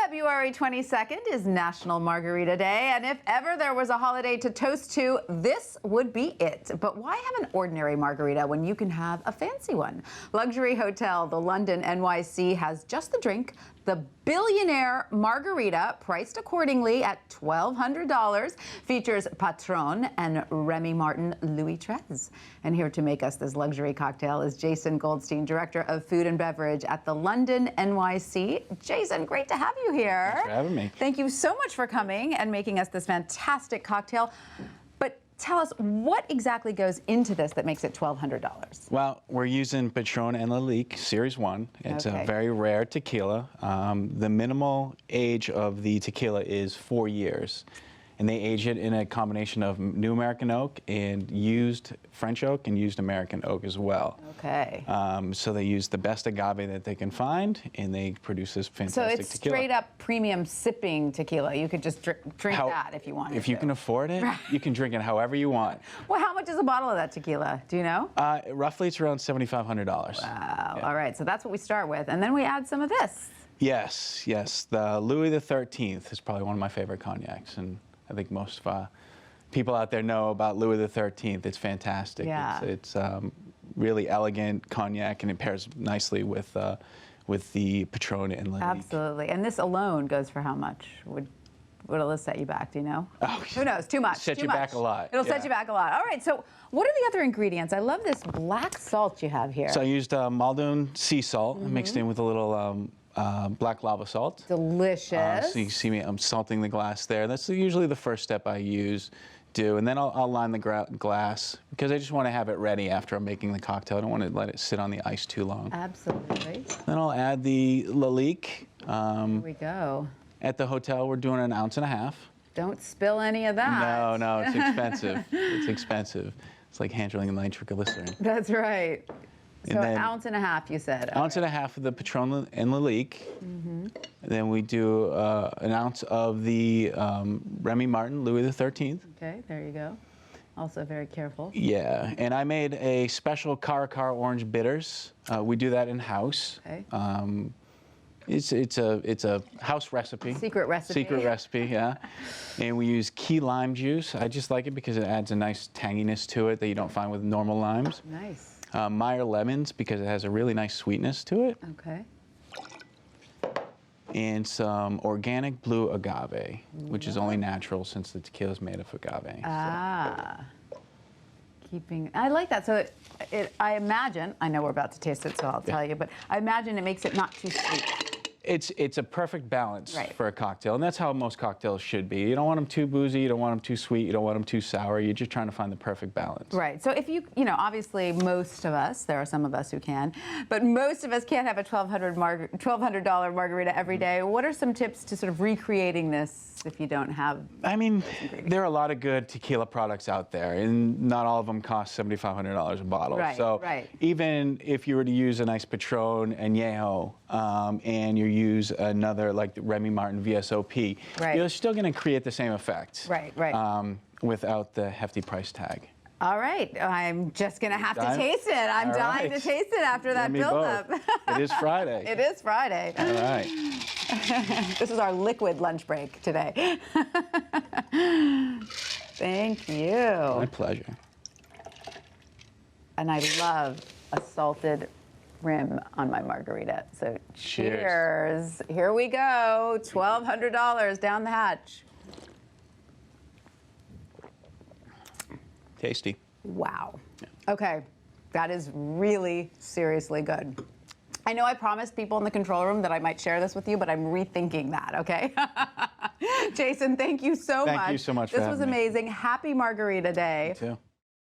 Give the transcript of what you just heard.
February 22nd is National Margarita Day, and if ever there was a holiday to toast to, this would be it. But why have an ordinary margarita when you can have a fancy one? Luxury hotel, the London NYC, has just the drink, the Billionaire Margarita, priced accordingly at $1,200, features Patron and Remy Martin Louis XIII. And here to make us this luxury cocktail is Jayson Goldstein, Director of Food and Beverage at the London NYC. Jayson, great to have you here. Thanks for having me. Thank you so much for coming and making us this fantastic cocktail. But tell us, what exactly goes into this that makes it $1,200? Well, we're using Patron and Lalique Series 1. It's a very rare tequila. The minimal age of the tequila is 4 years. And they age it in a combination of new American oak and used French oak and used American oak as well. Okay. So they use the best agave that they can find, and they produce this fantastic tequila. So it's straight up premium sipping tequila. You could just drink that if you wanted to. If you can afford it, you can drink it however you want. Well, how much is a bottle of that tequila? Do you know? Roughly, it's around $7,500. Wow. Yeah. All right. So that's what we start with. And then we add some of this. Yes, yes. The Louis XIII is probably one of my favorite cognacs. And I think most people out there know about Louis XIII. It's fantastic. Yeah. It's really elegant cognac, and it pairs nicely with the Patron and Lalique. Absolutely. And this alone goes for how much? What'll this set you back? Do you know? Oh, who knows? Too much. Set too you much. back a lot. It'll set you back a lot. All right. So what are the other ingredients? I love this black salt you have here. So I used Muldoon sea salt mixed in with a little black lava salt. Delicious. So you see me, I'm salting the glass there. That's usually the first step I do. And then I'll line the glass because I just want to have it ready after I'm making the cocktail. I don't want to let it sit on the ice too long. Absolutely. Then I'll add the Lalique. Here we go. At the hotel, we're doing 1.5 ounces. Don't spill any of that. No, it's expensive. It's expensive. It's like handling nitroglycerin. That's right. So And then 1.5 ounces, you said. 1.5 ounces of the Patron and Lalique. Then we do 1 ounce of the Remy Martin Louis XIII. Okay, there you go. Also very careful. Yeah, and I made a special Caracar orange bitters. We do that in house. Okay. It's a house recipe. Secret recipe. Secret recipe, yeah. And we use key lime juice. I just like it because it adds a nice tanginess to it that you don't find with normal limes. Nice. Meyer lemons because it has a really nice sweetness to it. Okay. And some organic blue agave, which is only natural since the tequila is made of agave. Ah. I like that. So I imagine, I know we're about to taste it, so I'll tell you, but I imagine it makes it not too sweet. It's a perfect balance for a cocktail, and that's how most cocktails should be. You don't want them too boozy, you don't want them too sweet, you don't want them too sour. You're just trying to find the perfect balance. Right. So if you obviously most of us, there are some of us who can, but most of us can't have a $1,200 margarita every day. What are some tips to sort of recreating this if you don't have? I mean, there are a lot of good tequila products out there, and not all of them cost $7,500 a bottle. Right, so even if you were to use a nice Patron Añejo and you use another like the Remy Martin VSOP, you're still going to create the same effect. Without the hefty price tag. All right, I'm just going to have to taste it. I'm dying to taste it after that build-up. It is Friday. It is Friday. All right. This is our liquid lunch break today. Thank you. My pleasure. And I love a salted rim on my margarita. So cheers. Here we go. $1,200 down the hatch. Tasty. Wow. Yeah. Okay. That is really seriously good. I know I promised people in the control room that I might share this with you, but I'm rethinking that, okay? Jayson, thank you so much. Thank you so much for having me. This was amazing. Happy Margarita Day. You too.